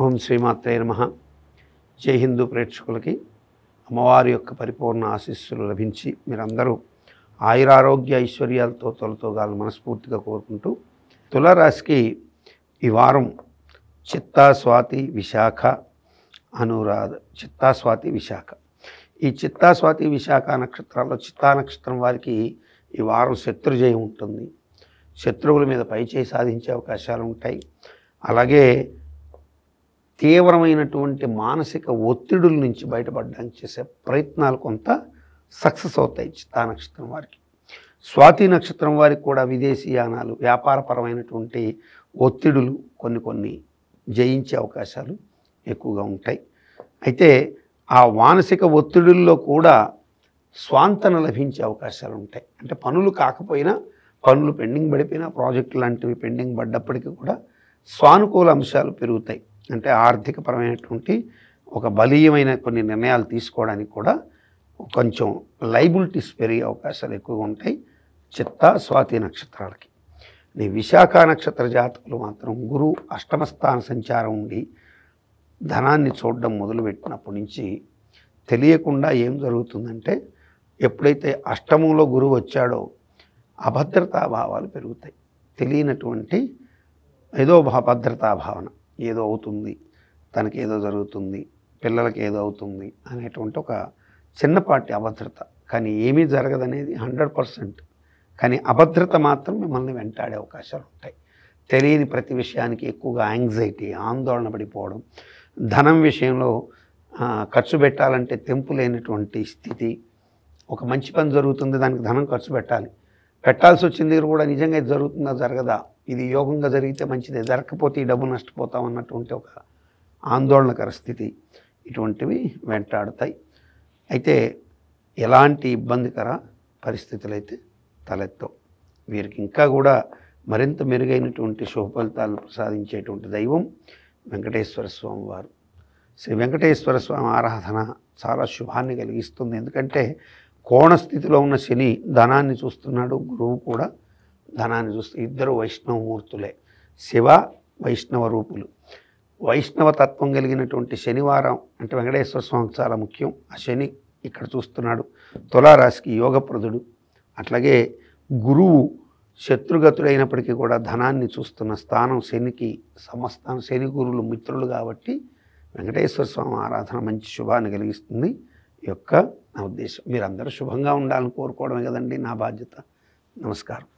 ఓం శ్రీమాత్రే నమః. జై హిందూ ప్రేక్షకులకి అమ్మవారి యొక్క పరిపూర్ణ ఆశీస్సులు లభించి మీరందరూ ఆయురారోగ్య ఐశ్వర్యాలతో తొలతోగాలని మనస్ఫూర్తిగా కోరుకుంటూ, తులారాశికి ఈ వారం చిత్తా, స్వాతి, విశాఖ, అనురాధ, చిత్తా, స్వాతి, విశాఖ. ఈ చిత్తా, స్వాతి, విశాఖ నక్షత్రాల్లో చిత్తా నక్షత్రం వారికి ఈ వారం శత్రుజయం ఉంటుంది. శత్రువుల మీద పైచేయి సాధించే అవకాశాలు ఉంటాయి. అలాగే తీవ్రమైనటువంటి మానసిక ఒత్తిడుల నుంచి బయటపడడానికి చేసే ప్రయత్నాలు కొంత సక్సెస్ అవుతాయి చిత్తా నక్షత్రం వారికి. స్వాతి నక్షత్రం వారికి కూడా విదేశీయానాలు, వ్యాపారపరమైనటువంటి ఒత్తిడులు కొన్ని జయించే అవకాశాలు ఎక్కువగా ఉంటాయి. అయితే ఆ మానసిక ఒత్తిడుల్లో కూడా స్వాంతన లభించే అవకాశాలు ఉంటాయి. అంటే పనులు కాకపోయినా, పనులు పెండింగ్ పడిపోయినా, ప్రాజెక్టు లాంటివి పెండింగ్ పడ్డప్పటికీ కూడా స్వానుకూల అంశాలు పెరుగుతాయి. అంటే ఆర్థికపరమైనటువంటి ఒక బలీయమైన కొన్ని నిర్ణయాలు తీసుకోవడానికి కూడా కొంచెం లైబిలిటీస్ పెరిగే అవకాశాలు ఎక్కువగా ఉంటాయి చిత్తా, స్వాతి నక్షత్రాలకి. ఈ విశాఖ నక్షత్ర జాతకులు మాత్రం గురు అష్టమ స్థాన సంచారం ఉండి ధనాన్ని చూడడం మొదలుపెట్టినప్పటి నుంచి తెలియకుండా ఏం జరుగుతుందంటే, ఎప్పుడైతే అష్టమంలో గురువు వచ్చాడో అభద్రతా భావాలు పెరుగుతాయి. తెలియనటువంటి ఏదో భద్రతా భావన, ఏదో అవుతుంది, తనకి ఏదో జరుగుతుంది, పిల్లలకి ఏదో అవుతుంది అనేటువంటి ఒక చిన్నపాటి అభద్రత. కానీ ఏమీ జరగదనేది 100%. కానీ అభద్రత మాత్రం మిమ్మల్ని వెంటాడే అవకాశాలు ఉంటాయి. తెలియని ప్రతి విషయానికి ఎక్కువగా యాంగ్జైటీ, ఆందోళన పడిపోవడం, ధనం విషయంలో ఖర్చు పెట్టాలంటే తెంపు లేనటువంటి స్థితి. ఒక మంచి పని జరుగుతుంది, దానికి ధనం ఖర్చు పెట్టాల్సి వచ్చింది కూడా నిజంగా ఇది జరుగుతుందా, జరగదా, ఇది యోగంగా జరిగితే మంచిదే, జరగకపోతే ఈ డబ్బు నష్టపోతాం అన్నటువంటి ఒక ఆందోళనకర స్థితి ఇటువంటివి వెంటాడుతాయి. అయితే ఎలాంటి ఇబ్బందికర పరిస్థితులు అయితే తలెత్తవు. వీరికి ఇంకా కూడా మరింత మెరుగైనటువంటి శుభ ఫలితాలను ప్రసాదించేటువంటి దైవం వెంకటేశ్వర స్వామి వారు. శ్రీ వెంకటేశ్వర స్వామి ఆరాధన చాలా శుభాన్ని కలిగిస్తుంది. ఎందుకంటే కోణస్థితిలో ఉన్న శని ధనాన్ని చూస్తున్నాడు, గురువు కూడా ధనాన్ని చూస్తూ, ఇద్దరు వైష్ణవమూర్తులే, శివ వైష్ణవ రూపులు. వైష్ణవ తత్వం కలిగినటువంటి శనివారం అంటే వెంకటేశ్వర స్వామికి చాలా ముఖ్యం. ఆ శని ఇక్కడ చూస్తున్నాడు, తులారాశికి యోగప్రదుడు. అట్లాగే గురువు శత్రుగతుడైనప్పటికీ కూడా ధనాన్ని చూస్తున్న స్థానం శనికి సమస్థానం. శని గురువులు మిత్రులు కాబట్టి వెంకటేశ్వర స్వామి ఆరాధన మంచి శుభాన్ని కలిగిస్తుంది. ఈ యొక్క నా ఉద్దేశం. మీరందరూ శుభంగా ఉండాలని కోరుకోవడమే కదండి నా బాధ్యత. నమస్కారం.